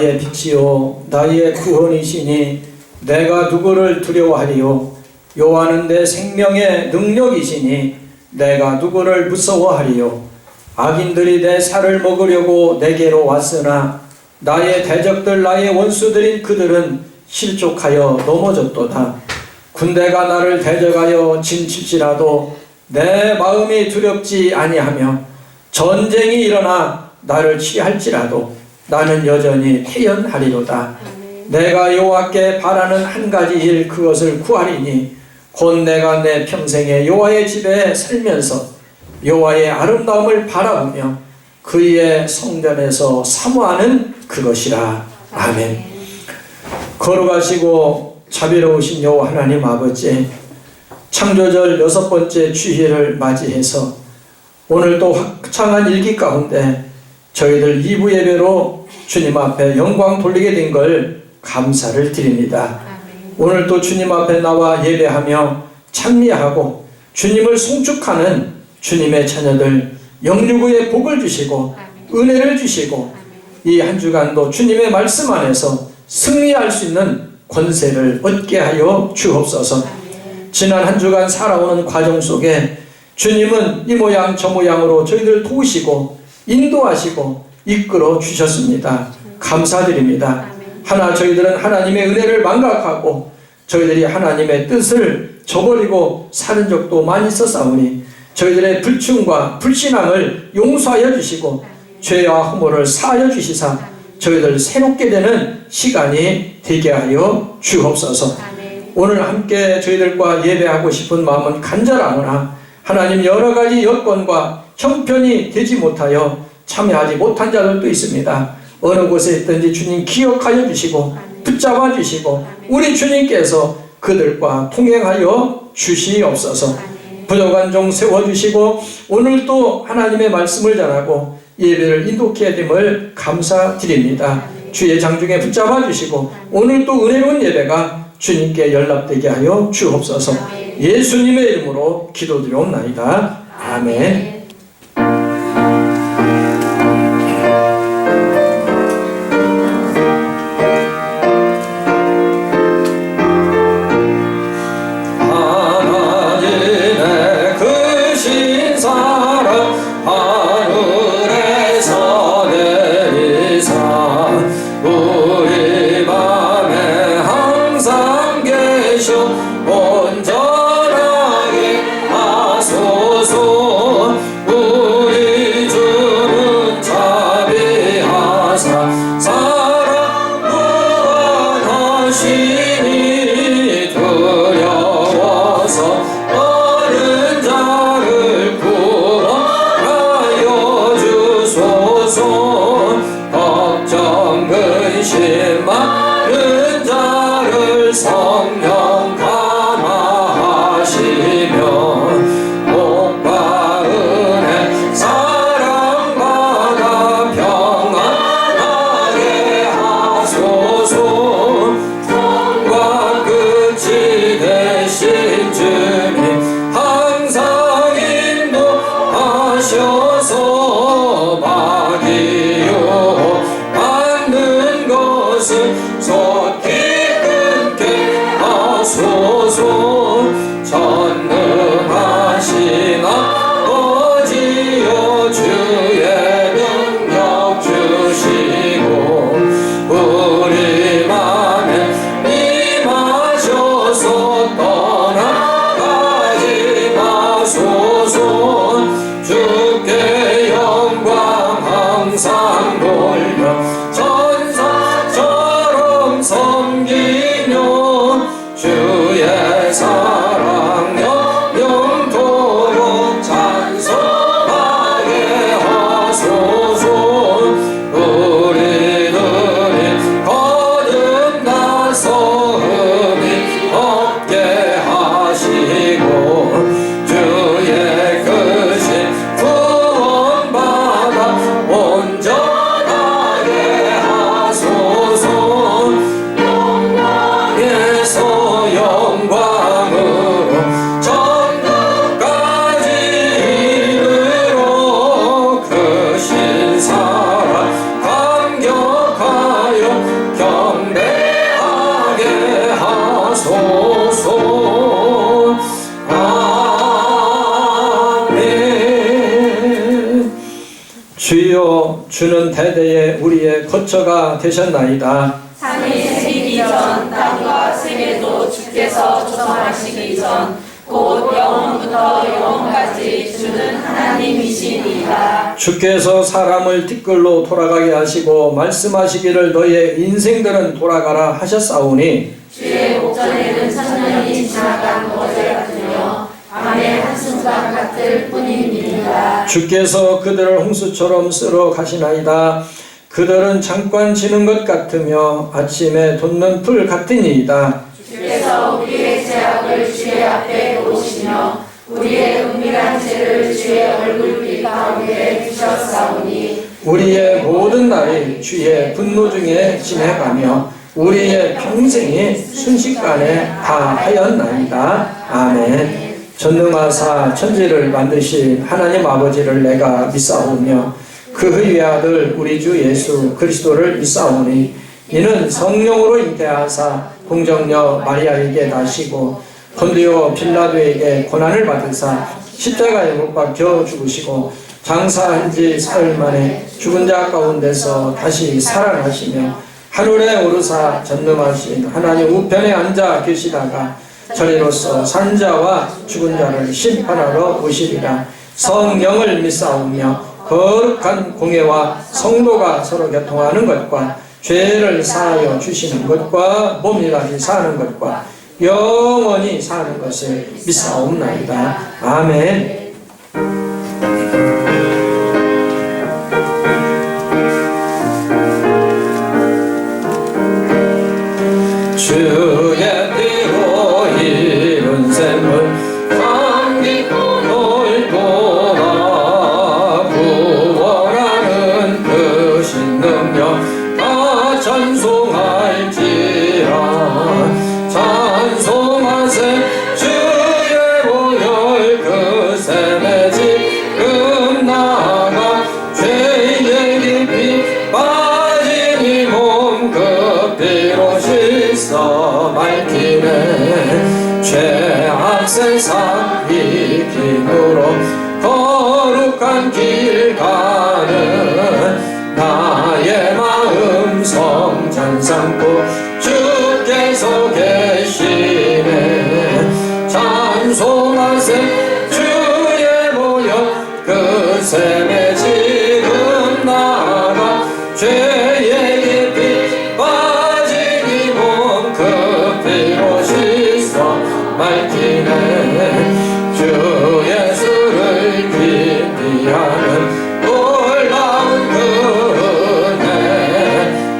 나의 빛이요 나의 구원이시니 내가 누구를 두려워하리요. 여호와는 내 생명의 능력이시니 내가 누구를 무서워하리요. 악인들이 내 살을 먹으려고 내게로 왔으나 나의 대적들 나의 원수들인 그들은 실족하여 넘어졌도다. 군대가 나를 대적하여 진칠지라도 내 마음이 두렵지 아니하며 전쟁이 일어나 나를 취할지라도 나는 여전히 태연하리로다. 내가 여호와께 바라는 한 가지 일 그것을 구하리니 곧 내가 내 평생에 여호와의 집에 살면서 여호와의 아름다움을 바라보며 그의 성전에서 사모하는 그것이라. 아멘. 걸어가시고 자비로우신 여호와 하나님 아버지, 창조절 6번째 주일을 맞이해서 오늘 또 화창한 일기 가운데 저희들 2부 예배로 주님 앞에 영광 돌리게 된 걸 감사를 드립니다. 오늘 또 주님 앞에 나와 예배하며 찬미하고 주님을 송축하는 주님의 자녀들 영육의 복을 주시고 은혜를 주시고 이 한 주간도 주님의 말씀 안에서 승리할 수 있는 권세를 얻게 하여 주옵소서. 지난 한 주간 살아오는 과정 속에 주님은 이 모양 저 모양으로 저희들을 도우시고 인도하시고 이끌어 주셨습니다. 감사드립니다. 하나 저희들은 하나님의 은혜를 망각하고 저희들이 하나님의 뜻을 저버리고 사는 적도 많이 있었사오니 저희들의 불충과 불신앙을 용서하여 주시고 죄와 허물을 사하여 주시사 저희들 새롭게 되는 시간이 되게 하여 주옵소서. 오늘 함께 저희들과 예배하고 싶은 마음은 간절하구나. 하나님 여러 가지 여건과 형편이 되지 못하여 참여하지 못한 자들도 있습니다. 어느 곳에 있든지 주님 기억하여 주시고 붙잡아 주시고 우리 주님께서 그들과 통행하여 주시옵소서. 부족한 종 세워주시고 오늘도 하나님의 말씀을 전하고 예배를 인도케 됨을 감사드립니다. 주의 장중에 붙잡아 주시고 오늘도 은혜로운 예배가 주님께 연락되게 하여 주옵소서. 예수님의 이름으로 기도드리옵나이다. 아멘. 천사처럼 섬 대대에 우리의 거처가 되셨나이다. 산이 생기기 전 땅과 세계도 주께서 조성하시기 전 곧 영원부터 영원까지 주는 하나님이시니이다. 주께서 사람을 티끌로 돌아가게 하시고 말씀하시기를 너희의 인생들은 돌아가라 하셨사오니 주의 목전에는 천년이 지나간 어제 같으며 밤의 한순간 같을 뿐입니다. 주께서 그들을 홍수처럼 쓸어 가시나이다. 그들은 잠깐 지는 것 같으며 아침에 돋는 풀 같으니이다. 주께서 우리의 죄악을 주의 앞에 놓으시며 우리의 은밀한 죄를 주의 얼굴빛 가운데 두셨사오니 우리의 모든 날이 주의 분노 중에 지내가며 우리의 평생이 순식간에 다하였나이다. 아멘. 전능하사 천지를 만드신 하나님 아버지를 내가 믿사오며 그의 아들 우리 주 예수 그리스도를 믿사오니 이는 성령으로 잉태하사 동정녀 마리아에게 나시고 본디오 빌라도에게 고난을 받으사 십자가에 못 박혀 죽으시고 장사한 지 사흘 만에 죽은 자 가운데서 다시 살아나시며 하늘에 오르사 전능하신 하나님 우편에 앉아 계시다가 저리로서 산 자와 죽은 자를 심판하러 오시리라. 성령을 믿사오며 거룩한 공예와 성도가 서로 교통하는 것과 죄를 사하여 주시는 것과 몸이 다시 사는 것과 영원히 사는 것을 믿사옵나이다. 아멘. 주의 피로 이룬 샘을 감기고 놀도다. 구원하는 그 신능력 다 찬송할지라. 찬송하세 주의 보혈 그 샘에 지금 나가 죄의 깊이 빠진 이 몸 그 피로 씻어 밝히네. 죄악 세상 이김으로 거룩한 길 가는 나의 마음 성찬 삼고 주께서 계시네. 찬송하세 주의 보혈 그 샘에 지금 나가 죄의 깊이 빠진 이 몸 그 피로 씻어 밝히네. 주 예수를 깊이 하는 놀라운 그 은혜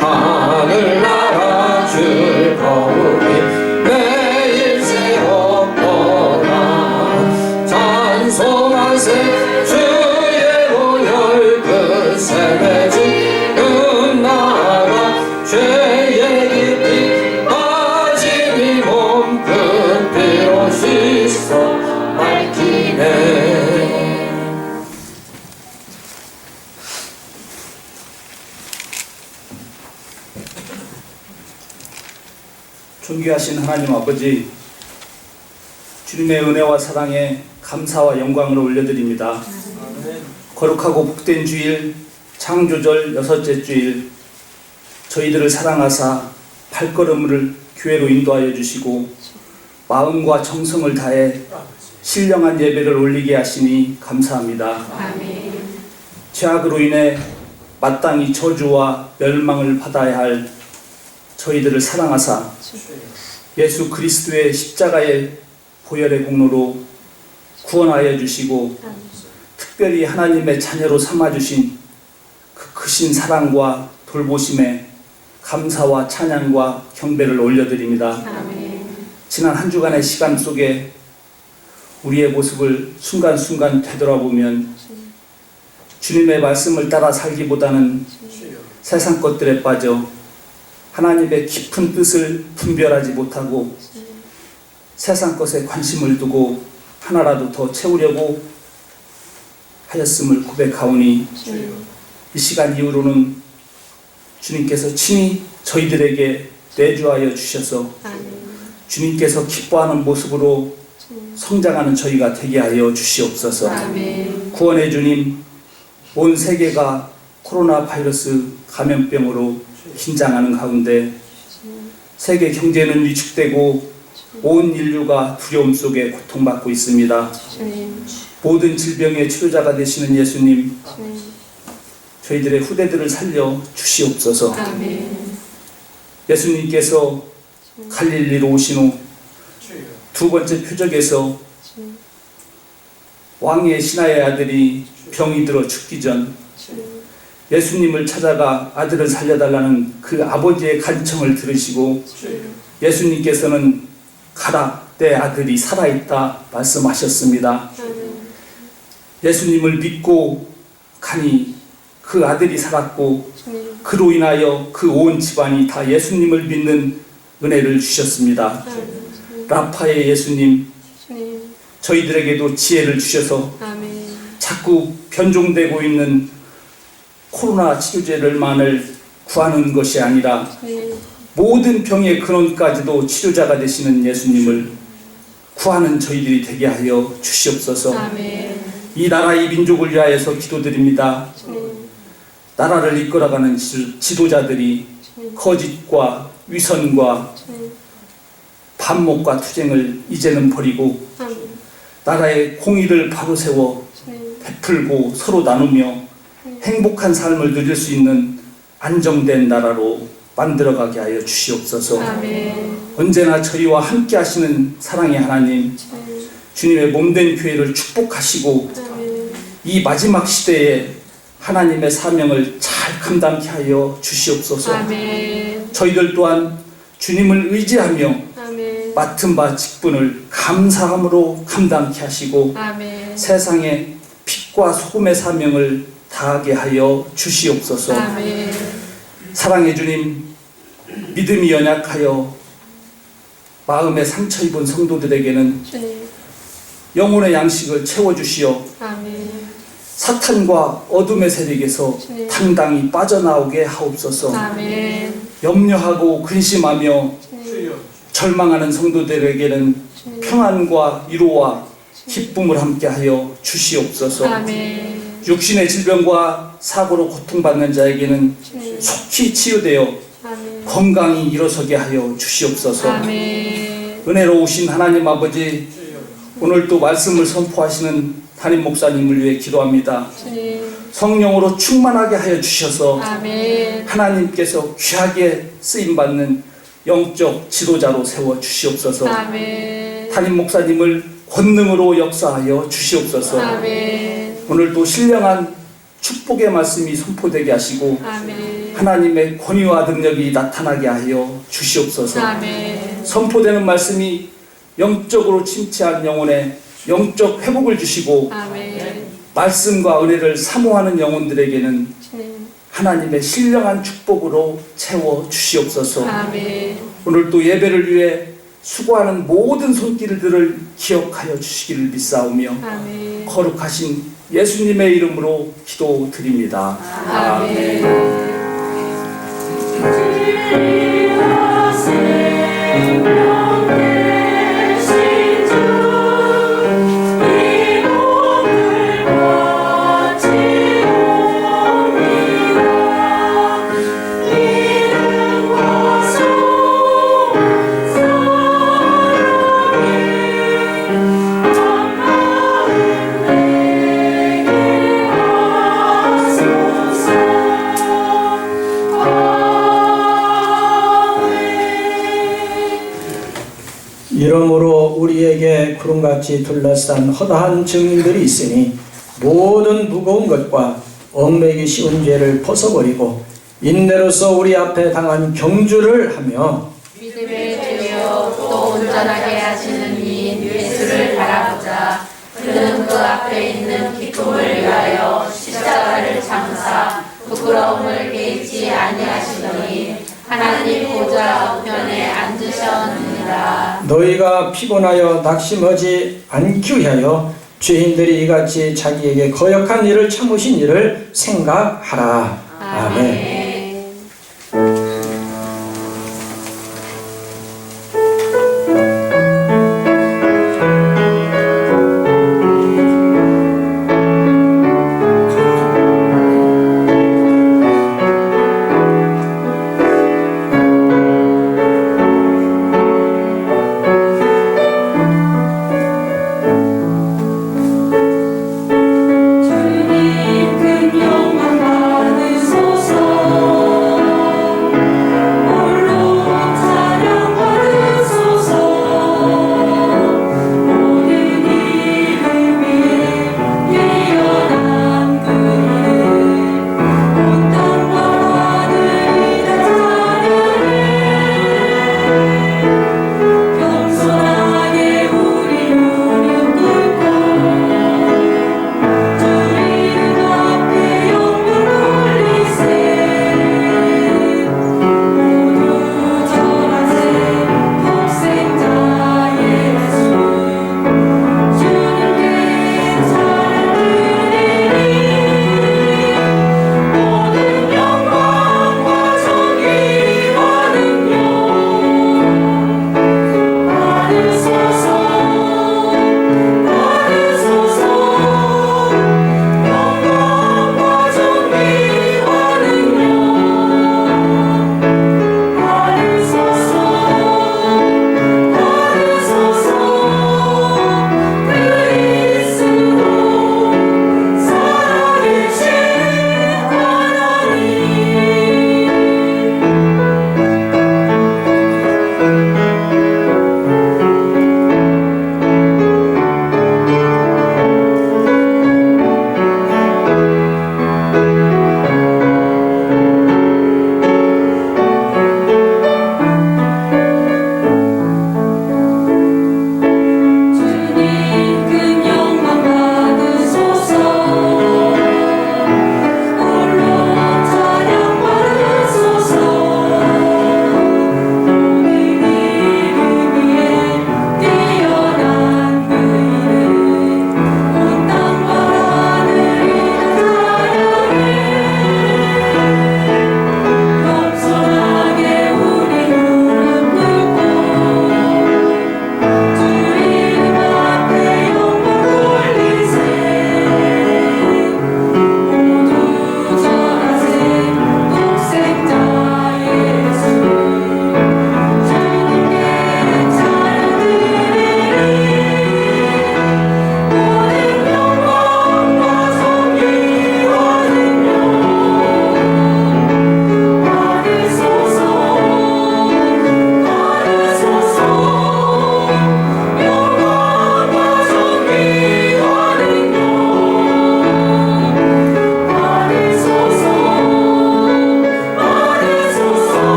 하늘나라 즐거움이 매일 새롭도다. 찬송하세 주의 보혈 그 샘에 지금 나가 죄의 깊이 빠진 이 몸 그 피로 씻어 밝히네. 존귀하신 하나님 아버지, 주님의 은혜와 사랑에 감사와 영광을 올려드립니다. 거룩하고 복된 주일, 창조절 6째 주일, 저희들을 사랑하사 발걸음을 교회로 인도하여 주시고 마음과 정성을 다해 신령한 예배를 올리게 하시니 감사합니다. 죄악으로 인해 마땅히 저주와 멸망을 받아야 할 저희들을 사랑하사 예수 그리스도의 십자가의 보혈의 공로로 구원하여 주시고 특별히 하나님의 자녀로 삼아주신 그 크신 사랑과 돌보심에 감사와 찬양과 경배를 올려드립니다. 지난 한 주간의 시간 속에 우리의 모습을 순간순간 되돌아보면 주님의 말씀을 따라 살기보다는 세상 것들에 빠져 하나님의 깊은 뜻을 분별하지 못하고 세상 것에 관심을 두고 하나라도 더 채우려고 하였음을 고백하오니 이 시간 이후로는 주님께서 친히 저희들에게 내주하여 주셔서 주님께서 기뻐하는 모습으로 성장하는 저희가 되게 하여 주시옵소서. 구원의 주님, 온 세계가 코로나 바이러스 감염병으로 긴장하는 가운데 세계 경제는 위축되고 온 인류가 두려움 속에 고통받고 있습니다. 모든 질병의 치료자가 되시는 예수님, 저희들의 후대들을 살려 주시옵소서. 예수님께서 갈릴리로 오신 후 두 번째 표적에서 왕의 신하의 아들이 병이 들어 죽기 전 예수님을 찾아가 아들을 살려달라는 그 아버지의 간청을 들으시고 예수님께서는 가라, 내 아들이 살아있다 말씀하셨습니다. 예수님을 믿고 가니 그 아들이 살았고 그로 인하여 그 온 집안이 다 예수님을 믿는 은혜를 주셨습니다. 라파의 예수님, 저희들에게도 지혜를 주셔서 자꾸 변종되고 있는 코로나 치료제를만을 구하는 것이 아니라 모든 병의 근원까지도 치료자가 되시는 예수님을 구하는 저희들이 되게 하여 주시옵소서. 이 나라 이 민족을 위하여서 기도드립니다. 나라를 이끌어가는 지도자들이 거짓과 위선과 반목과 투쟁을 이제는 버리고 나라의 공의를 바로 세워 베풀고 서로 나누며 행복한 삶을 누릴 수 있는 안정된 나라로 만들어가게 하여 주시옵소서. 언제나 저희와 함께 하시는 사랑의 하나님, 주님의 몸된 교회를 축복하시고 이 마지막 시대에 하나님의 사명을 잘 감당케 하여 주시옵소서. 저희들 또한 주님을 의지하며 맡은 바 직분을 감사함으로 감당케 하시고 세상에 빛과 소금의 사명을 다하게 하여 주시옵소서. 사랑의 주님, 믿음이 연약하여 마음에 상처 입은 성도들에게는 영혼의 양식을 채워주시어 사탄과 어둠의 세력에서 당당히 빠져나오게 하옵소서. 염려하고 근심하며 절망하는 성도들에게는 평안과 위로와 기쁨을 함께하여 주시옵소서. 육신의 질병과 사고로 고통받는 자에게는 속히 치유되어 건강히 일어서게 하여 주시옵소서. 은혜로우신 하나님 아버지, 오늘도 말씀을 선포하시는 담임 목사님을 위해 기도합니다. 성령으로 충만하게 하여 주셔서 하나님께서 귀하게 쓰임받는 영적 지도자로 세워 주시옵소서. 담임 목사님을 권능으로 역사하여 주시옵소서. 오늘도 신령한 축복의 말씀이 선포되게 하시고 하나님의 권위와 능력이 나타나게 하여 주시옵소서. 선포되는 말씀이 영적으로 침체한 영혼에 영적 회복을 주시고 말씀과 은혜를 사모하는 영혼들에게는 하나님의 신령한 축복으로 채워 주시옵소서. 오늘도 예배를 위해 수고하는 모든 손길들을 기억하여 주시기를 믿사오며 거룩하신 예수님의 이름으로 기도드립니다. 아멘. 이러므로 우리에게 구름같이 둘러싼 허다한 증인들이 있으니 모든 무거운 것과 얽매기 쉬운 죄를 벗어버리고 인내로서 우리 앞에 당한 경주를 하며 믿음의 죄여 또 온전하게 하시는 이인 예수를 바라보자. 그는 그 앞에 있는 기쁨을 위하여 십자가를 장사 부끄러움을 개의치 아니하시더니 하나님 보좌 우편에 앉으셨느니라. 너희가 피곤하여 낙심하지 않기 위하여 죄인들이 이같이 자기에게 거역한 일을 참으신 일을 생각하라. 아멘.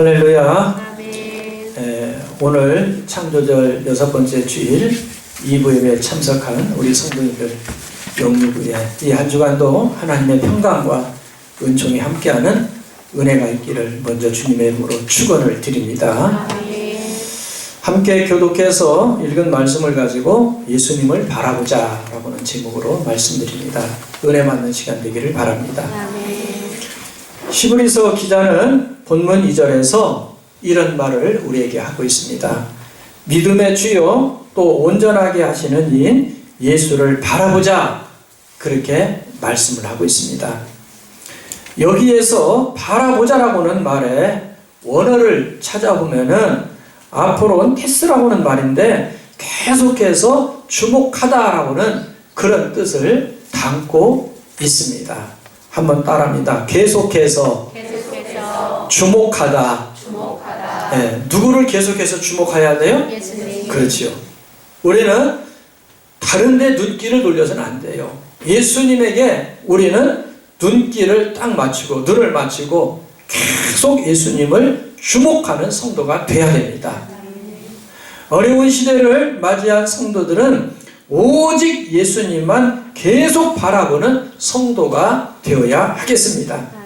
할렐루야. 아멘. 오늘 창조절 6번째 주일 2부 예배에 참석한 우리 성도님들 영유부에 이 한 주간도 하나님의 평강과 은총이 함께하는 은혜가 있기를 먼저 주님의 이름으로 축원을 드립니다. 아멘. 함께 교독해서 읽은 말씀을 가지고 예수님을 바라보자 라고는 제목으로 말씀드립니다. 은혜 받는 시간 되기를 바랍니다. 아멘. 히브리서 기자는 본문 2절에서 이런 말을 우리에게 하고 있습니다. 믿음의 주요 또 온전하게 하시는 이인 예수를 바라보자, 그렇게 말씀을 하고 있습니다. 여기에서 바라보자라고는 말에 원어를 찾아보면은 앞으로는 테스라고는 말인데 계속해서 주목하다라고는 그런 뜻을 담고 있습니다. 한번 따라합니다. 계속해서 주목하다. 네, 누구를 계속해서 주목해야 돼요? 예수님. 그렇지요. 우리는 다른 데 눈길을 돌려서는 안 돼요. 예수님에게 우리는 눈길을 딱 맞추고 눈을 맞추고 계속 예수님을 주목하는 성도가 돼야 됩니다. 어려운 시대를 맞이한 성도들은 오직 예수님만 계속 바라보는 성도가 되어야 하겠습니다.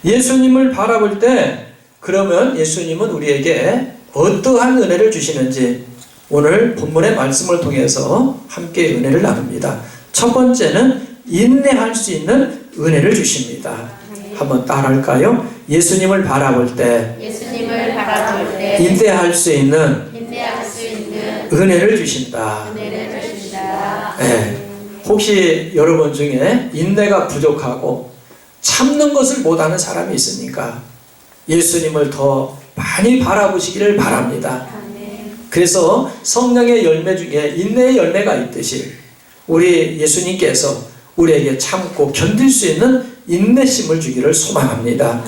예수님을 바라볼 때 그러면 예수님은 우리에게 어떠한 은혜를 주시는지 오늘 본문의 말씀을 통해서 함께 은혜를 나눕니다. 첫 번째는 인내할 수 있는 은혜를 주십니다. 한번 따라할까요? 예수님을 바라볼 때 예수님을 바라볼 때 인내할 수 있는 인내할 수 있는 은혜를 주신다. 은혜를 주신다. 네. 혹시 여러분 중에 인내가 부족하고 참는 것을 못하는 사람이 있으니까 예수님을 더 많이 바라보시기를 바랍니다. 그래서 성령의 열매 중에 인내의 열매가 있듯이 우리 예수님께서 우리에게 참고 견딜 수 있는 인내심을 주기를 소망합니다.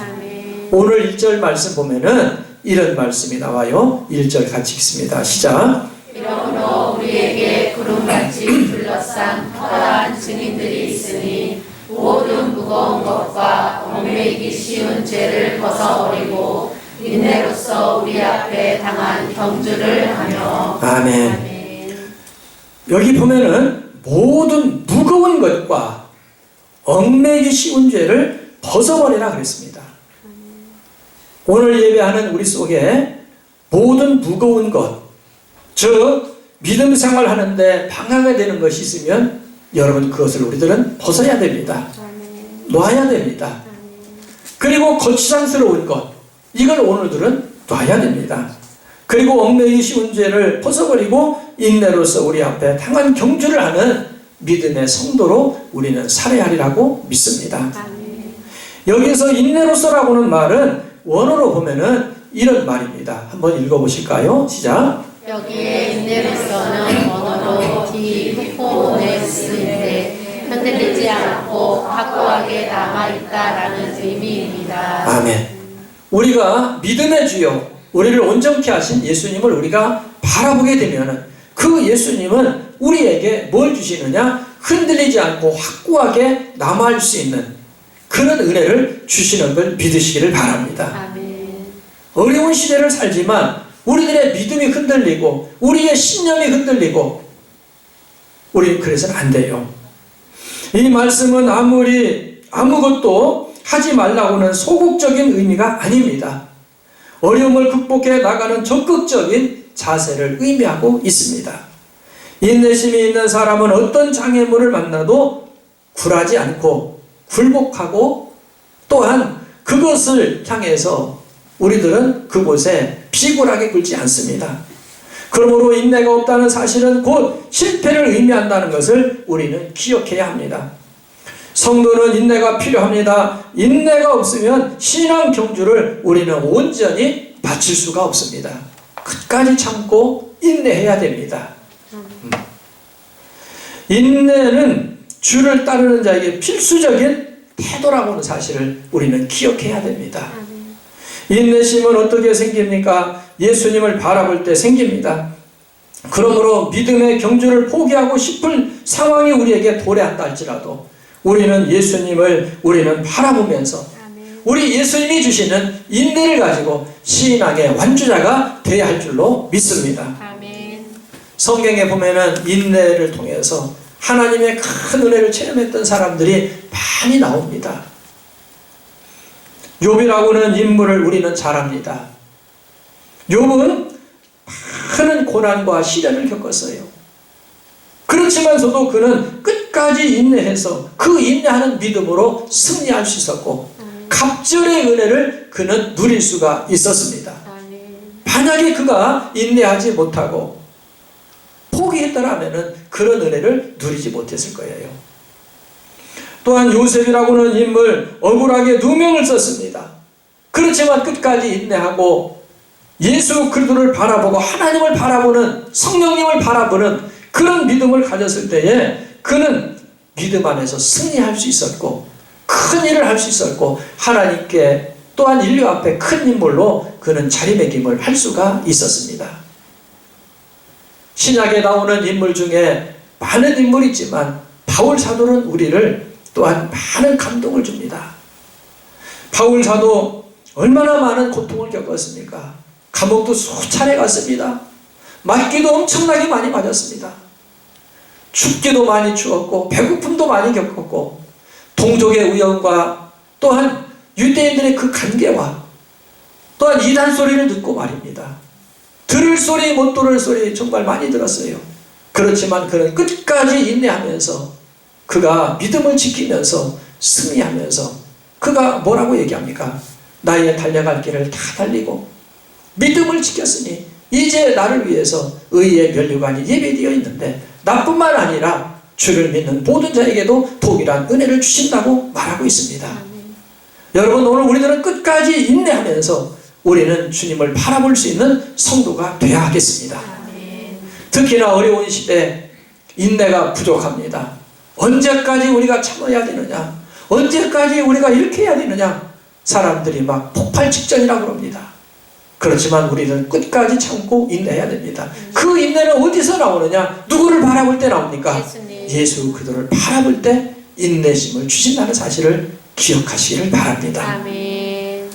오늘 1절 말씀 보면은 이런 말씀이 나와요. 1절 같이 읽습니다. 시작. 이러므로 우리에게 구름같이 둘러싼 허다한 증인들이 있으니 모든 무거운 것과 얽매이기 쉬운 죄를 벗어버리고 인내로서 우리 앞에 당한 경주를 하며. 아멘. 아멘. 여기 보면은 모든 무거운 것과 얽매이기 쉬운 죄를 벗어버리라 그랬습니다. 오늘 예배하는 우리 속에 모든 무거운 것, 즉 믿음 생활하는데 방해가 되는 것이 있으면 여러분 그것을 우리들은 벗어야 됩니다. 놔야 됩니다. 그리고 거추장스러운 것, 이걸 오늘들은 놔야 됩니다. 그리고 얽매이기 쉬운 죄를 벗어버리고 인내로서 우리 앞에 당한 경주를 하는 믿음의 성도로 우리는 살아야 하리라고 믿습니다. 여기서 인내로서라고는 말은 원어로 보면은 이런 말입니다. 한번 읽어보실까요? 시작. 여기에 인내로서는 원어로 디히포네스인데 흔들리지 않고 확고하게 남아있다라는 의미입니다. 아멘. 우리가 믿음의 주요, 우리를 온전케 하신 예수님을 우리가 바라보게 되면 그 예수님은 우리에게 뭘 주시느냐? 흔들리지 않고 확고하게 남아할 수 있는 그런 은혜를 주시는 걸 믿으시기를 바랍니다. 아멘. 어려운 시대를 살지만 우리들의 믿음이 흔들리고 우리의 신념이 흔들리고 우리는 그래서는 안 돼요. 이 말씀은 아무것도 하지 말라고는 소극적인 의미가 아닙니다. 어려움을 극복해 나가는 적극적인 자세를 의미하고 있습니다. 인내심이 있는 사람은 어떤 장애물을 만나도 굴하지 않고 굴복하고 또한 그것을 향해서 우리들은 그곳에 비굴하게 굴지 않습니다. 그러므로 인내가 없다는 사실은 곧 실패를 의미한다는 것을 우리는 기억해야 합니다. 성도는 인내가 필요합니다. 인내가 없으면 신앙 경주를 우리는 온전히 바칠 수가 없습니다. 끝까지 참고 인내해야 됩니다. 인내는 주를 따르는 자에게 필수적인 태도라고 하는 사실을 우리는 기억해야 됩니다. 인내심은 어떻게 생깁니까? 예수님을 바라볼 때 생깁니다. 그러므로 믿음의 경주를 포기하고 싶을 상황이 우리에게 도래한다 할지라도 우리는 예수님을 우리는 바라보면서 우리 예수님이 주시는 인내를 가지고 신앙의 완주자가 되어야 할 줄로 믿습니다. 아멘. 성경에 보면은 인내를 통해서 하나님의 큰 은혜를 체험했던 사람들이 많이 나옵니다. 욥이라고는 인물을 우리는 잘 압니다. 욥은 많은 고난과 시련을 겪었어요. 그렇지만서도 그는 끝까지 인내해서 그 인내하는 믿음으로 승리할 수 있었고 갑절의 은혜를 그는 누릴 수가 있었습니다. 아멘. 만약에 그가 인내하지 못하고 포기했더라면 그런 은혜를 누리지 못했을 거예요. 또한 요셉이라고는 인물 억울하게 누명을 썼습니다. 그렇지만 끝까지 인내하고 예수 그리스도를 바라보고 하나님을 바라보는 성령님을 바라보는 그런 믿음을 가졌을 때에 그는 믿음 안에서 승리할 수 있었고 큰 일을 할 수 있었고 하나님께 또한 인류 앞에 큰 인물로 그는 자리매김을 할 수가 있었습니다. 신약에 나오는 인물 중에 많은 인물이 있지만 바울 사도는 우리를 또한 많은 감동을 줍니다. 바울 사도 얼마나 많은 고통을 겪었습니까? 감옥도 수차례 갔습니다. 맞기도 엄청나게 많이 맞았습니다. 춥기도 많이 추웠고 배고픔도 많이 겪었고 동족의 위험과 또한 유대인들의 그 간계와 또한 이단 소리를 듣고 말입니다. 들을 소리 못 들을 소리 정말 많이 들었어요. 그렇지만 그는 끝까지 인내하면서 그가 믿음을 지키면서 승리하면서 그가 뭐라고 얘기합니까? 나의 달려갈 길을 다 달리고 믿음을 지켰으니 이제 나를 위해서 의의 면류관이 예배되어 있는데 나뿐만 아니라 주를 믿는 모든 자에게도 동일한 은혜를 주신다고 말하고 있습니다. 여러분 오늘 우리들은 끝까지 인내하면서 우리는 주님을 바라볼 수 있는 성도가 되어야 하겠습니다. 특히나 어려운 시대 인내가 부족합니다. 언제까지 우리가 참아야 되느냐? 언제까지 우리가 이렇게 해야 되느냐? 사람들이 막 폭발 직전이라고 그럽니다. 그렇지만 우리는 끝까지 참고 인내해야 됩니다. 그 인내는 어디서 나오느냐? 누구를 바라볼 때 나옵니까? 예수님. 예수 그들을 바라볼 때 인내심을 주신다는 사실을 기억하시기를 바랍니다. 아멘.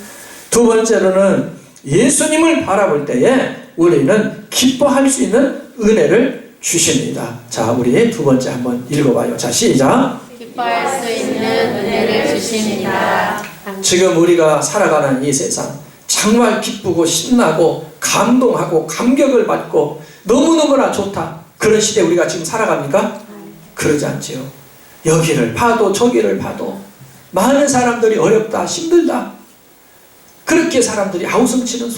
두 번째로는 예수님을 바라볼 때에 우리는 기뻐할 수 있는 은혜를 주십니다. 자, 우리 두 번째 한번 읽어봐요. 자, 시작. 기뻐할 수 있는 은혜를 주십니다. 아멘. 지금 우리가 살아가는 이 세상 정말 기쁘고 신나고 감동하고 감격을 받고 너무너무나 좋다. 그런 시대에 우리가 지금 살아갑니까? 그러지 않지요. 여기를 봐도 저기를 봐도 많은 사람들이 어렵다, 힘들다. 그렇게 사람들이 아우성치는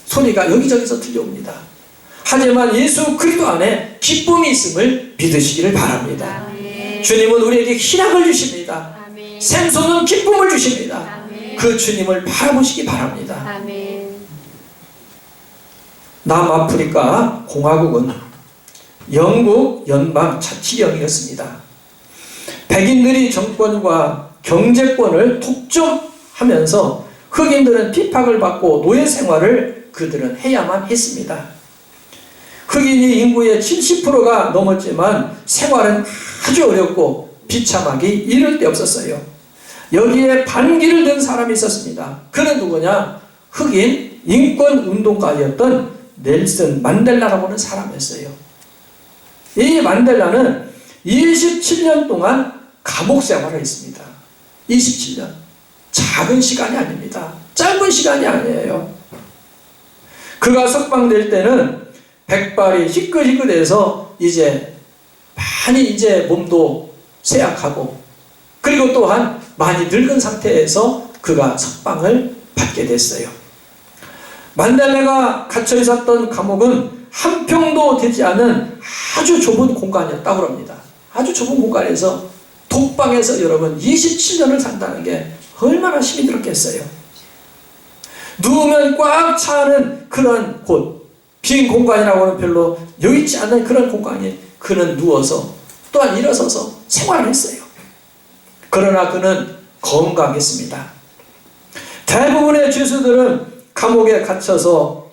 소리가 여기저기서 들려옵니다. 하지만 예수 그리스도 안에 기쁨이 있음을 믿으시기를 바랍니다. 아멘. 주님은 우리에게 희락을 주십니다. 아멘. 생소는 기쁨을 주십니다. 아멘. 그 주님을 바라보시기 바랍니다. 아멘. 남아프리카 공화국은 영국 연방 자치령이었습니다. 백인들이 정권과 경제권을 독점하면서 흑인들은 핍박을 받고 노예 생활을 그들은 해야만 했습니다. 흑인이 인구의 70%가 넘었지만 생활은 아주 어렵고 비참하기 이를 데 없었어요. 여기에 반기를 든 사람이 있었습니다. 그는 누구냐? 흑인 인권운동가였던 넬슨 만델라라고 하는 사람이었어요. 이 만델라는 27년 동안 감옥 생활을 했습니다. 27년. 작은 시간이 아닙니다. 짧은 시간이 아니에요. 그가 석방될 때는 백발이 희끗희끗해서 많이 몸도 쇠약하고 그리고 또한 많이 늙은 상태에서 그가 석방을 받게 됐어요. 만델라가 갇혀 있었던 감옥은 한 평도 되지 않은 아주 좁은 공간이었다고 합니다. 아주 좁은 공간에서 독방에서 여러분 27년을 산다는 게 얼마나 힘이 들었겠어요. 누우면 꽉 차는 그런 곳, 빈 공간이라고는 별로 여의치 않는 그런 공간에 그는 누워서 또한 일어서서 생활을 했어요. 그러나 그는 건강했습니다. 대부분의 죄수들은 감옥에 갇혀서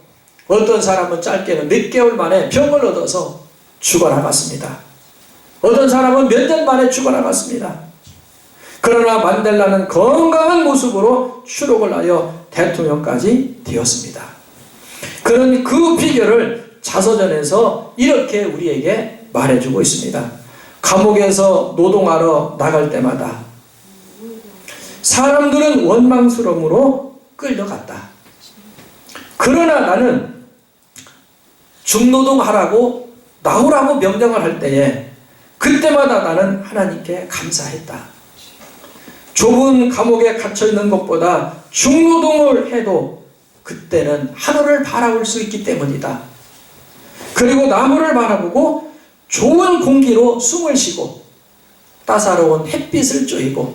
어떤 사람은 짧게는 몇 개월 만에 병을 얻어서 죽어나갔습니다. 어떤 사람은 몇 년 만에 죽어나갔습니다. 그러나 만델라는 건강한 모습으로 추록을 하여 대통령까지 되었습니다. 그는 그 비결을 자서전에서 이렇게 우리에게 말해주고 있습니다. 감옥에서 노동하러 나갈 때마다 사람들은 원망스러움으로 끌려갔다. 그러나 나는 중노동하라고 나오라고 명령을 할 때에 그때마다 나는 하나님께 감사했다. 좁은 감옥에 갇혀있는 것보다 중노동을 해도 그때는 하늘을 바라볼 수 있기 때문이다. 그리고 나무를 바라보고 좋은 공기로 숨을 쉬고 따사로운 햇빛을 쬐고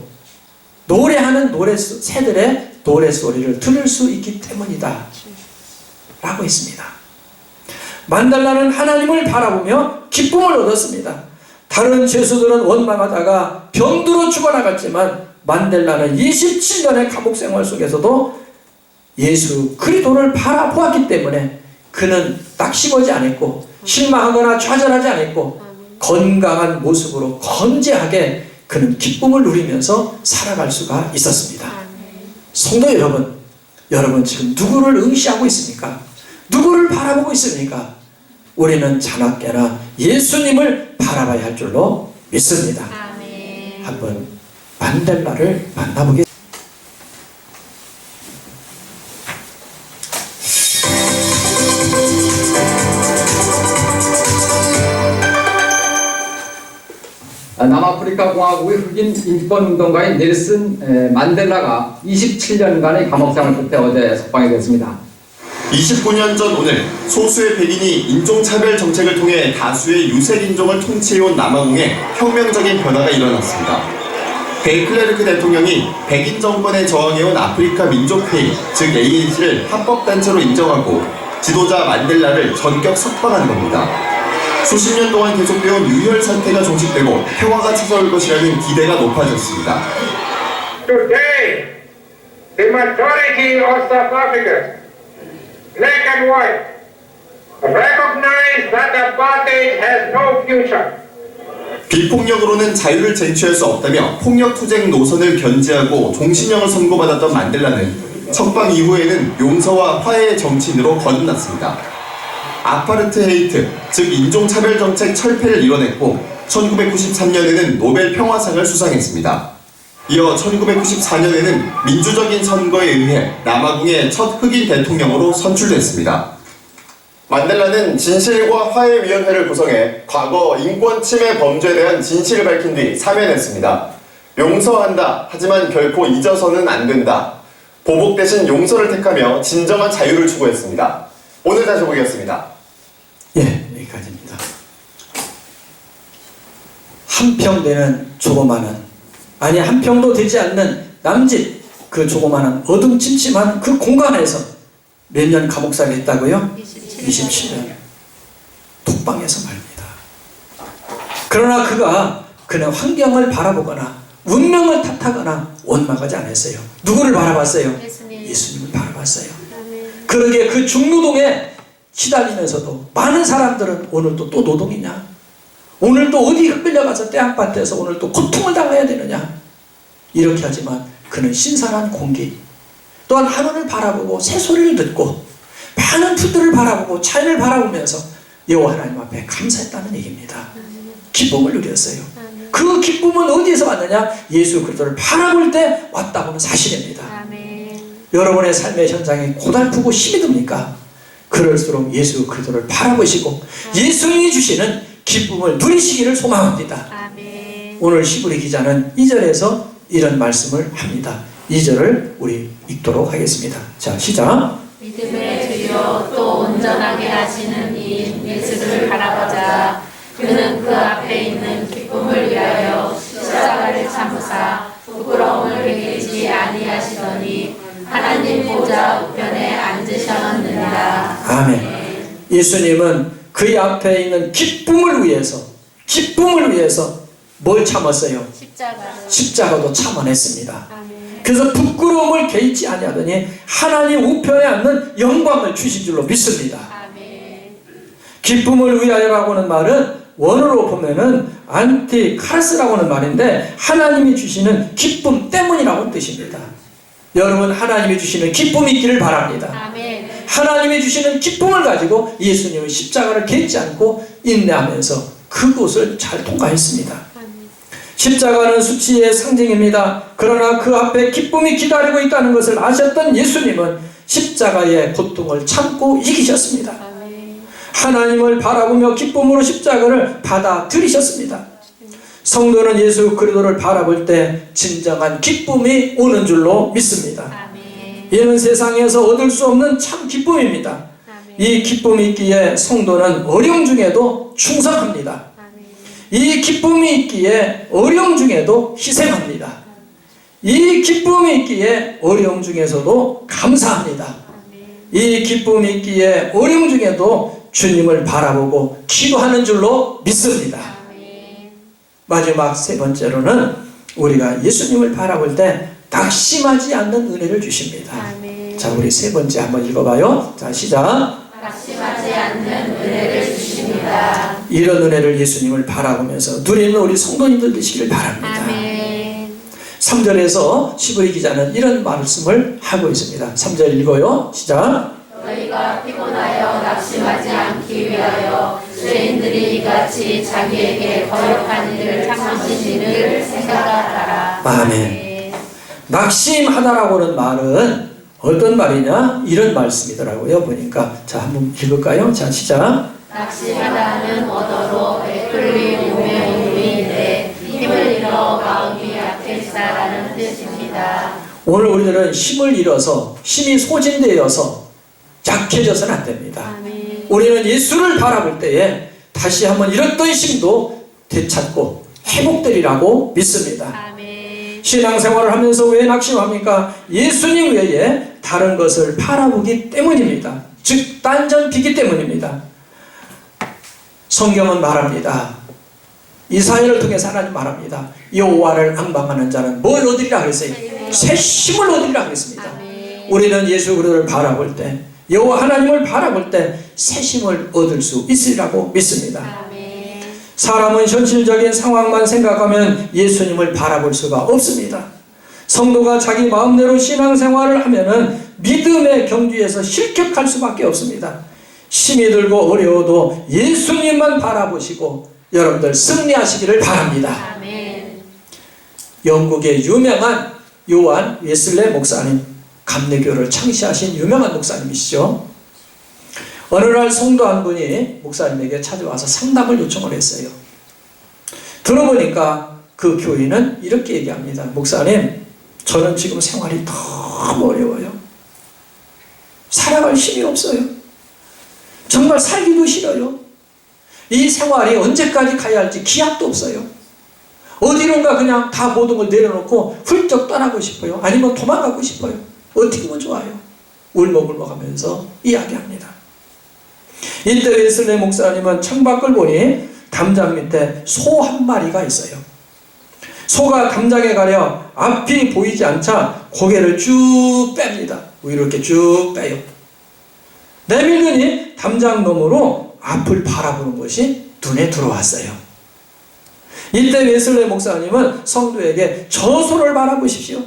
노래하는 새들의 노래소리를 들을 수 있기 때문이다 라고 했습니다. 만달라는 하나님을 바라보며 기쁨을 얻었습니다. 다른 죄수들은 원망하다가 병들어 죽어나갔지만 만델라는 27년의 감옥 생활 속에서도 예수 그리스도를 바라보았기 때문에 그는 낙심하지 않았고 실망하거나 좌절하지 않았고 건강한 모습으로 건재하게 그는 기쁨을 누리면서 살아갈 수가 있었습니다. 성도 여러분, 여러분 지금 누구를 응시하고 있습니까? 누구를 바라보고 있습니까? 우리는 자나깨나 예수님을 바라봐야 할 줄로 믿습니다. 한번 만델라를 만나보겠습니다. 남아프리카 공화국의 흑인 인권운동가인 넬슨 만델라가 27년간의 감옥생활 끝에 어제 석방이 됐습니다. 29년 전 오늘 소수의 백인이 인종차별 정책을 통해 다수의 유색인종을 통치해온 남아공에 혁명적인 변화가 일어났습니다. 데클레르크 대통령이 백인 정권에 저항해온 아프리카 민족회의 즉 ANC를 합법단체로 인정하고 지도자 만델라를 전격 석방한 겁니다. 수십 년 동안 계속되어온 유혈 사태가 종식되고 평화가 찾아올 것이라는 기대가 높아졌습니다. Today, the majority of South Africans, black and white, recognize that apartheid has no future. 비폭력으로는 자유를 쟁취할 수 없다며 폭력투쟁 노선을 견지하고 종신형을 선고받았던 만델라는 석방 이후에는 용서와 화해의 정치인으로 거듭났습니다. 아파르트헤이트, 즉 인종차별정책 철폐를 이뤄냈고 1993년에는 노벨 평화상을 수상했습니다. 이어 1994년에는 민주적인 선거에 의해 남아공의 첫 흑인 대통령으로 선출됐습니다. 만델라는 진실과 화해위원회를 구성해 과거 인권 침해 범죄에 대한 진실을 밝힌 뒤 사면했습니다. 용서한다. 하지만 결코 잊어서는 안 된다. 보복 대신 용서를 택하며 진정한 자유를 추구했습니다. 오늘 다시 보겠습니다. 예, 여기까지입니다. 한 평 되는 조그마한, 아니 한 평도 되지 않는 남짓 그 조그마한 어둠침침한 그 공간에서 몇 년 감옥살이 했다고요? 27년. 독방에서 말입니다. 그러나 그는 환경을 바라보거나 운명을 탓하거나 원망하지 않았어요. 누구를 바라봤어요? 예수님을 바라봤어요. 그러기에 그 중노동에 시달리면서도 많은 사람들은 오늘 또 노동이냐? 오늘 또 어디 끌려가서 떼약밭에서 오늘 또 고통을 당해야 되느냐? 이렇게 하지만 그는 신선한 공기 또한 하늘을 바라보고 새소리를 듣고 많은 풀들을 바라보고 자연을 바라보면서 여호와 하나님 앞에 감사했다는 얘기입니다. 기쁨을 누렸어요. 그 기쁨은 어디에서 왔느냐? 예수 그리스도를 바라볼 때 왔다고는 사실입니다. 여러분의 삶의 현장이 고달프고 힘이 듭니까? 그럴수록 예수 그리스도를 바라보시고 예수님이 주시는 기쁨을 누리시기를 소망합니다. 오늘 히브리 기자는 2절에서 이런 말씀을 합니다. 2절을 우리 읽도록 하겠습니다. 자, 시작. 믿음의 주여 또 온전하게 하시는 이 예수를 바라보자. 그는 그 앞에 있는 기쁨을 위하여 십자가를 참으사 부끄러움을 여기지 아니하시더니 하나님 보좌 우편에 앉으셨느니라. 아멘. 예수님은 그의 앞에 있는 기쁨을 위해서 뭘 참았어요? 십자가도 참아냈습니다. 그래서 부끄러움을 개의치 아니하더니 하나님 우편에 앉는 영광을 주신 줄로 믿습니다. 기쁨을 위하여라고 하는 말은 원어로 보면은 안티카라스라고 하는 말인데 하나님이 주시는 기쁨 때문이라고 뜻입니다. 여러분, 하나님이 주시는 기쁨이 있기를 바랍니다. 아멘. 하나님이 주시는 기쁨을 가지고 예수님은 십자가를 겟지 않고 인내하면서 그곳을 잘 통과했습니다. 십자가는 수치의 상징입니다. 그러나 그 앞에 기쁨이 기다리고 있다는 것을 아셨던 예수님은 십자가의 고통을 참고 이기셨습니다. 아멘. 하나님을 바라보며 기쁨으로 십자가를 받아들이셨습니다. 성도는 예수 그리스도를 바라볼 때 진정한 기쁨이 오는 줄로 믿습니다. 아멘. 이는 세상에서 얻을 수 없는 참 기쁨입니다. 아멘. 이 기쁨이 있기에 성도는 어려움 중에도 충성합니다. 아멘. 이 기쁨이 있기에 어려움 중에도 희생합니다. 이 기쁨이 있기에 어려움 중에서도 감사합니다. 아멘. 이 기쁨이 있기에 어려움 중에도 주님을 바라보고 기도하는 줄로 믿습니다. 아멘. 마지막 세 번째로는 우리가 예수님을 바라볼 때 낙심하지 않는 은혜를 주십니다. 아멘. 자, 우리 세 번째 한번 읽어봐요. 자, 시작. 낙심하지 않는 은혜를 주십니다. 이런 은혜를 예수님을 바라보면서 누리는 우리 성도님들 되시기를 바랍니다. 아멘. 3절에서 시브리 기자는 이런 말씀을 하고 있습니다. 3절 읽어요. 시작. 너희가 피곤하여 낙심하지 않기 위하여 죄인들이 이같이 자기에게 거역한 일을 참으신 일을 생각하라. 아멘. 낙심하다라고는 말은 어떤 말이냐? 이런 말씀이더라고요. 보니까. 자, 한번 읽을까요? 자, 시작. 낙심하다는 언어로 애플리 오메오미인데 힘을 잃어 마음이 약해지다라는 뜻입니다. 오늘 우리들은 힘을 잃어서 힘이 소진되어서 약해져서는 안 됩니다. 아멘. 우리는 예수를 바라볼 때에 다시 한번 잃었던 힘도 되찾고 회복되리라고 믿습니다. 아멘. 신앙생활을 하면서 왜 낙심합니까? 예수님 외에 다른 것을 바라보기 때문입니다. 즉 딴전피기 때문입니다. 성경은 말합니다. 이사야를 통해서 하나님 말합니다. 여호와를 앙망하는 자는 뭘 얻으리라 그랬어요? 새 힘을 얻으리라 그랬습니다. 아멘. 우리는 예수 그리스도를 바라볼 때, 여호와 하나님을 바라볼 때 새 힘을 얻을 수 있으리라고 믿습니다. 아멘. 사람은 현실적인 상황만 생각하면 예수님을 바라볼 수가 없습니다. 성도가 자기 마음대로 신앙생활을 하면은 믿음의 경주에서 실격할 수밖에 없습니다. 힘이 들고 어려워도 예수님만 바라보시고 여러분들 승리하시기를 바랍니다. 아멘. 영국의 유명한 요한 웨슬레 목사님, 감리교를 창시하신 유명한 목사님이시죠. 어느 날 성도 한 분이 목사님에게 찾아와서 상담을 요청을 했어요. 들어보니까 그 교인은 이렇게 얘기합니다. 목사님, 저는 지금 생활이 너무 어려워요. 살아갈 힘이 없어요. 정말 살기도 싫어요. 이 생활이 언제까지 가야 할지 기약도 없어요. 어디론가 그냥 다 모든 걸 내려놓고 훌쩍 떠나고 싶어요. 아니면 도망가고 싶어요. 어떻게 하면 좋아요? 울먹울먹하면서 이야기합니다. 이때 웨슬레 목사님은 창밖을 보니 담장 밑에 소 한 마리가 있어요. 소가 담장에 가려 앞이 보이지 않자 고개를 쭉 뺍니다. 이렇게 쭉 빼요. 내밀더니 담장 너머로 앞을 바라보는 것이 눈에 들어왔어요. 이때 웨슬레 목사님은 성도에게 저 소를 바라보십시오.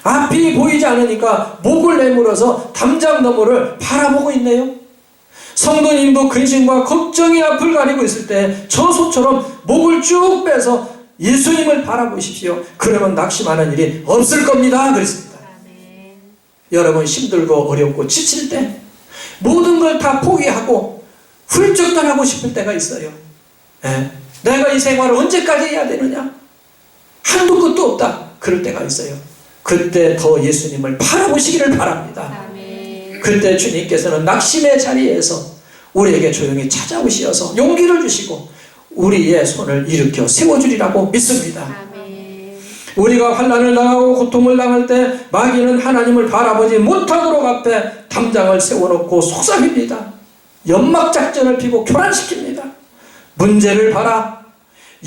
앞이 보이지 않으니까 목을 내밀어서 담장 너머를 바라보고 있네요. 성도님도 근심과 걱정이 앞을 가리고 있을 때 저 소처럼 목을 쭉 빼서 예수님을 바라보십시오. 그러면 낙심하는 일이 없을 겁니다. 그랬습니다. 아멘. 여러분 힘들고 어렵고 지칠 때 모든 걸 다 포기하고 훌쩍 떠나고 싶을 때가 있어요. 예. 내가 이 생활을 언제까지 해야 되느냐? 한도 끝도 없다. 그럴 때가 있어요. 그때 더 예수님을 바라보시기를 바랍니다. 아멘. 그때 주님께서는 낙심의 자리에서 우리에게 조용히 찾아오시어서 용기를 주시고 우리의 손을 일으켜 세워주리라고 믿습니다. 아멘. 우리가 환난을 당하고 고통을 당할 때 마귀는 하나님을 바라보지 못하도록 앞에 담장을 세워놓고 속삭입니다. 연막작전을 피고 교란시킵니다. 문제를 봐라.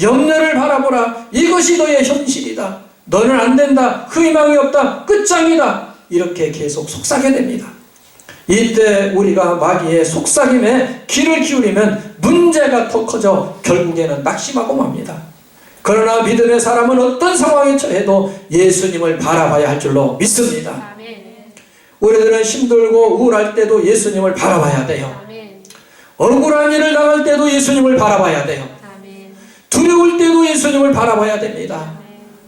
염려를 바라보라. 이것이 너의 현실이다. 너는 안 된다. 그 희망이 없다. 끝장이다. 이렇게 계속 속삭여냅니다. 이때 우리가 마귀의 속삭임에 귀를 기울이면 문제가 더 커져 결국에는 낙심하고 맙니다. 그러나 믿음의 사람은 어떤 상황에 처해도 예수님을 바라봐야 할 줄로 믿습니다. 우리들은 힘들고 우울할 때도 예수님을 바라봐야 돼요. 억울한 일을 당할 때도 예수님을 바라봐야 돼요. 두려울 때도 예수님을 바라봐야 됩니다.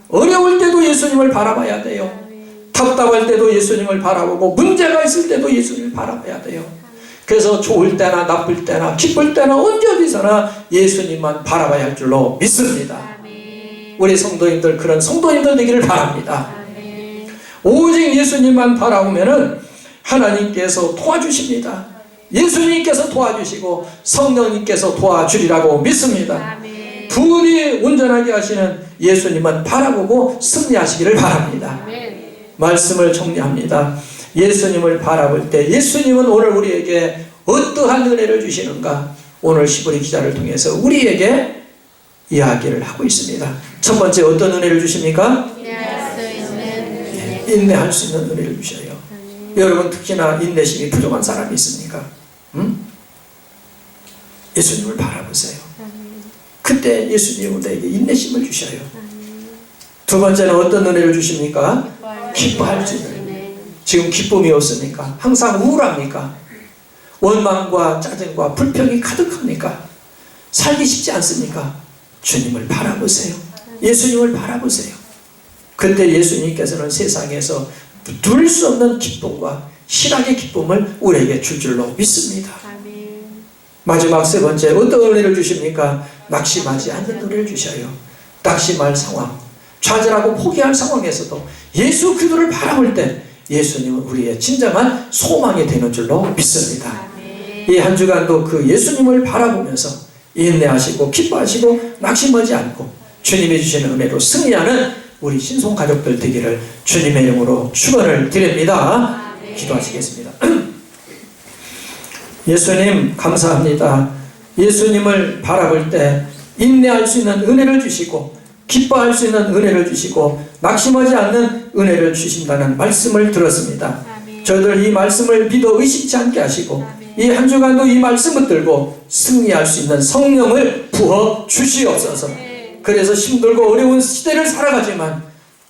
어려울 때도 예수님을 바라봐야 돼요. 답답할 때도 예수님을 바라보고 문제가 있을 때도 예수님을 바라봐야 돼요. 그래서 좋을 때나 나쁠 때나 기쁠 때나 언제 어디서나 예수님만 바라봐야 할 줄로 믿습니다. 우리 성도님들 그런 성도님들 되기를 바랍니다. 오직 예수님만 바라보면은 하나님께서 도와주십니다. 예수님께서 도와주시고 성령님께서 도와주리라고 믿습니다. 부디 온전하게 하시는 예수님만 바라보고 승리하시기를 바랍니다. 말씀을 정리합니다. 예수님을 바라볼 때 예수님은 오늘 우리에게 어떠한 은혜를 주시는가? 오늘 시브리 기자를 통해서 우리에게 이야기를 하고 있습니다. 첫 번째 어떤 은혜를 주십니까? 인내할 수 있는 은혜를 주셔요. 여러분 특히나 인내심이 부족한 사람이 있습니까? 예수님을 바라보세요. 그때 예수님은 우리에게 인내심을 주셔요. 두 번째는 어떤 은혜를 주십니까? 기뻐할 수 있는 은혜. 지금 기쁨이 없습니까? 항상 우울합니까? 원망과 짜증과 불평이 가득합니까? 살기 쉽지 않습니까? 주님을 바라보세요. 예수님을 바라보세요. 그때 예수님께서는 세상에서 누릴 수 없는 기쁨과 희락의 기쁨을 우리에게 줄 줄로 믿습니다. 마지막 세 번째 어떤 은혜를 주십니까? 낙심하지 않는 은혜를 주셔요. 낙심할 상황, 좌절하고 포기할 상황에서도 예수 그리스도를 바라볼 때 예수님은 우리의 진정한 소망이 되는 줄로 믿습니다. 이 한 주간도 그 예수님을 바라보면서 인내하시고 기뻐하시고 낙심하지 않고 주님이 주시는 은혜로 승리하는 우리 신송 가족들 되기를 주님의 이름으로 축원을 드립니다. 기도하시겠습니다. 예수님 감사합니다. 예수님을 바라볼 때 인내할 수 있는 은혜를 주시고 기뻐할 수 있는 은혜를 주시고 낙심하지 않는 은혜를 주신다는 말씀을 들었습니다. 저희들 이 말씀을 믿어 의심치 않게 하시고 이 한 주간도 이 말씀 붙들고 승리할 수 있는 성령을 부어 주시옵소서. 그래서 힘들고 어려운 시대를 살아가지만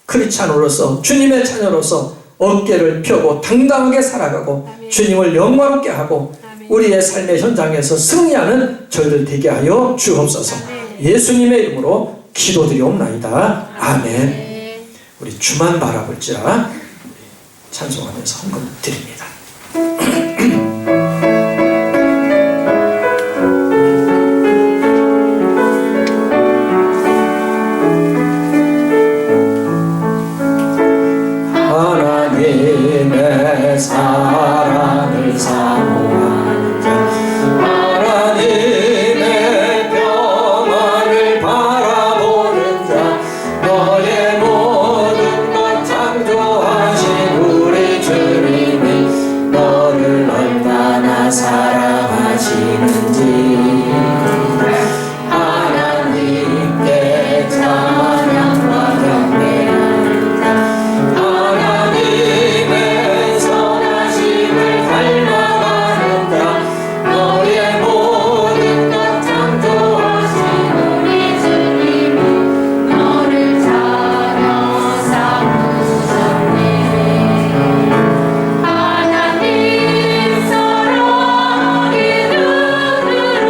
크리스찬으로서 주님의 자녀로서 어깨를 펴고 당당하게 살아가고 주님을 영광롭게 하고 우리의 삶의 현장에서 승리하는 저희들 되게 하여 주옵소서. 예수님의 이름으로 기도드리옵나이다. 아멘. 우리 주만 바라볼지라 찬송하면서 헌금 드립니다. 하나님의 사랑을 사모하는 자, 하나님의 평안을 바라보는 자, 너의 모든 것 창조하신 우리 주님이 너를 얼마나 사랑하시는지 하나님께 찬양과 경배하는 자, 하나님의 선하심을 닮아가는 자, 너의 모든 것 창조하신 우리 주님이 너를 사랑 삼으셨네. 하나님 사랑의 눈으로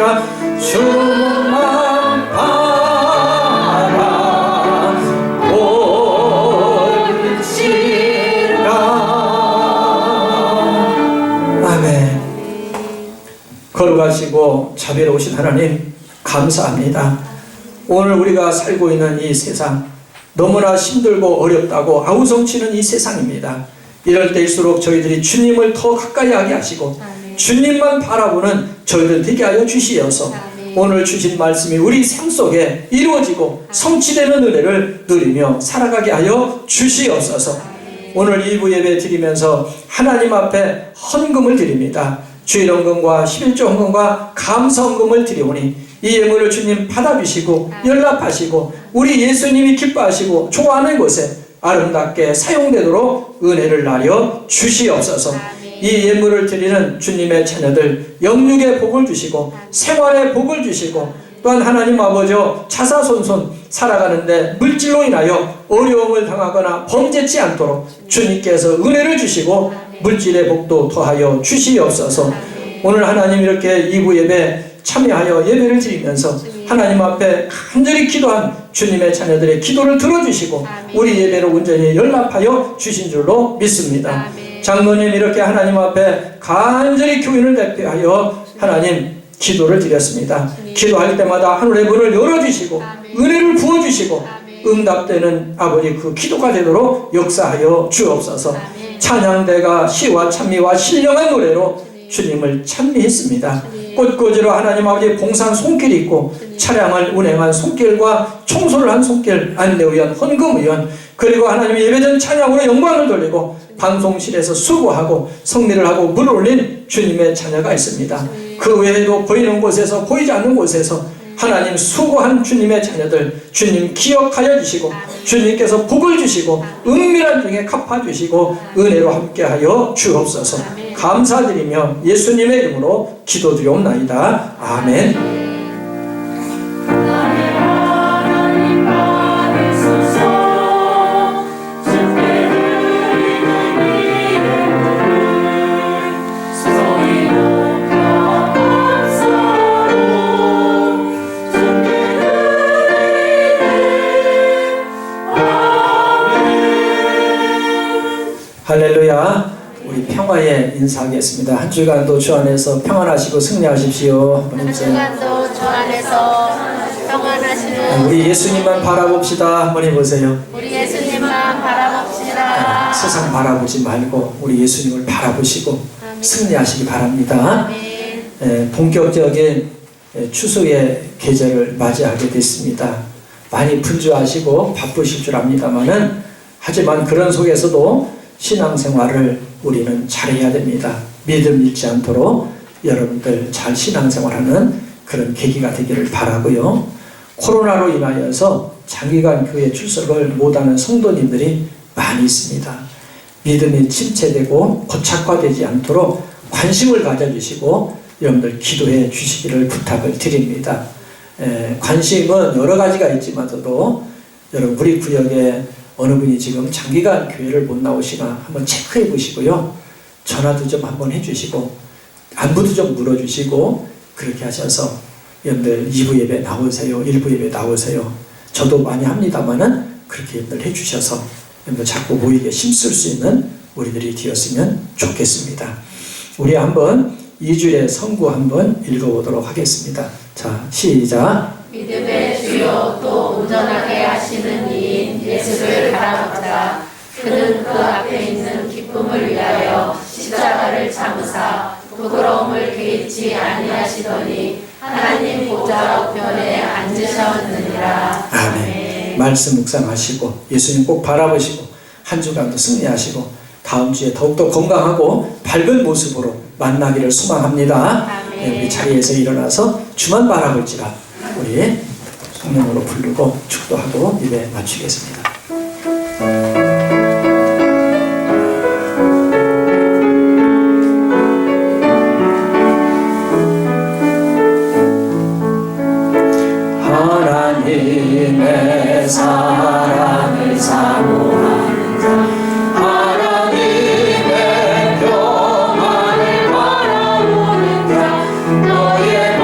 바라보시라. 주만 바라보시라. 아멘. 거룩하시고 자비로우신 하나님 감사합니다. 오늘 우리가 살고 있는 이 세상 너무나 힘들고 어렵다고 아우성치는 이 세상입니다. 이럴 때일수록 저희들이 주님을 더 가까이 하게 하시고 주님만 바라보는 저희들 되게 하여 주시어서 오늘 주신 말씀이 우리 삶 속에 이루어지고 성취되는 은혜를 누리며 살아가게 하여 주시옵소서. 오늘 2부 예배 드리면서 하나님 앞에 헌금을 드립니다. 주일 헌금과 11조 헌금과 감사 헌금을 드리오니 이 예물을 주님 받아주시고 연락하시고 우리 예수님이 기뻐하시고 좋아하는 곳에 아름답게 사용되도록 은혜를 나려 주시옵소서. 이 예물을 드리는 주님의 자녀들 영육의 복을 주시고 생활의 복을 주시고 또한 하나님 아버지여 자사손손 살아가는데 물질로 인하여 어려움을 당하거나 범죄치 않도록 주님께서 은혜를 주시고 물질의 복도 더하여 주시옵소서. 오늘 하나님 이렇게 2부 예배 참여하여 예배를 드리면서 하나님 앞에 간절히 기도한 주님의 자녀들의 기도를 들어주시고 우리 예배로 온전히 연락하여 주신 줄로 믿습니다. 장로님 이렇게 하나님 앞에 간절히 교인을 대표하여 하나님 기도를 드렸습니다. 기도할 때마다 하늘의 문을 열어주시고 은혜를 부어주시고 응답되는 아버지 그 기도가 되도록 역사하여 주옵소서. 찬양대가 시와 찬미와 신령한 노래로 주님을 찬미했습니다. 꽃꽂이로 하나님 아버지 봉산 손길이 있고 차량을 운행한 손길과 청소를 한 손길, 안내위원, 헌금위원, 그리고 하나님 예배전 찬양으로 영광을 돌리고 방송실에서 수고하고 성리를 하고 물 올린 주님의 자녀가 있습니다. 그 외에도 보이는 곳에서 보이지 않는 곳에서 하나님 수고한 주님의 자녀들 주님 기억하여 주시고 주님께서 복을 주시고 은밀한 중에 갚아주시고 은혜로 함께하여 주옵소서. 감사드리며 예수님의 이름으로 기도드리옵나이다. 아멘. 할렐루야. 우리 평화에 인사하겠습니다. 한 주간도 주 안에서 평안하시고 승리하십시오. 한 주간도 주 안에서 평안하시는 우리 예수님만 바라봅시다. 한번 해보세요. 우리 예수님만 바라봅시다. 세상 바라보지 말고 우리 예수님을 바라보시고 승리하시기 바랍니다. 본격적인 추수의 계절을 맞이하게 됐습니다. 많이 분주하시고 바쁘실 줄 압니다만은 하지만 그런 속에서도 신앙생활을 우리는 잘해야 됩니다. 믿음 잃지 않도록 여러분들 잘 신앙생활하는 그런 계기가 되기를 바라고요. 코로나로 인하여서 장기간 교회 출석을 못하는 성도님들이 많이 있습니다. 믿음이 침체되고 고착화되지 않도록 관심을 가져주시고 여러분들 기도해 주시기를 부탁을 드립니다. 관심은 여러 가지가 있지만서도 여러분 우리 구역에 어느 분이 지금 장기간 교회를 못 나오시나 한번 체크해 보시고요. 전화도 좀 한번 해주시고 안부도 좀 물어주시고 그렇게 하셔서 여러분들 2부 예배 나오세요. 1부 예배 나오세요. 저도 많이 합니다만은 그렇게 여러분들 해주셔서 여러분들 자꾸 모이게 힘쓸 수 있는 우리들이 되었으면 좋겠습니다. 우리 한번 2주의 성구 한번 읽어보도록 하겠습니다. 자, 시작. 믿음의 주요 또 온전하게 하시는 이인 예수를 바라보자. 그는 그 앞에 있는 기쁨을 위하여 십자가를 참으사 부끄러움을 개의치 아니하시더니 하나님 보좌 우편에 앉으셨느니라. 아멘. 말씀 묵상하시고 예수님 꼭 바라보시고 한 주간도 승리하시고 다음 주에 더욱더 건강하고 밝은 모습으로 만나기를 소망합니다. 우리 자리에서 일어나서 주만 바라볼지라 우리 성령으로 부르고 축도하고 예배 마치겠습니다. 하나님의 사랑을 사모하는 자 하나님의 평안을 바라보는 자 너의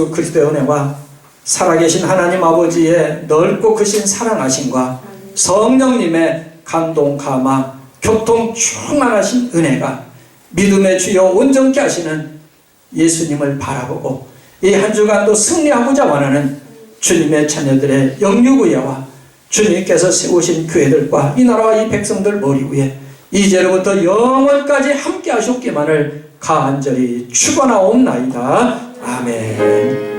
예수 그리스도의 은혜와 살아계신 하나님 아버지의 넓고 크신 사랑하심과 성령님의 감동 감화 교통 충만하신 은혜가 믿음의 주여 온전케 하시는 예수님을 바라보고 이 한 주간도 승리하고자 원하는 주님의 자녀들의 영육의회와 주님께서 세우신 교회들과 이 나라와 이 백성들 머리 위에 이제로부터 영원까지 함께 하셨기만을 간절히 축원하옵나이다. 아멘.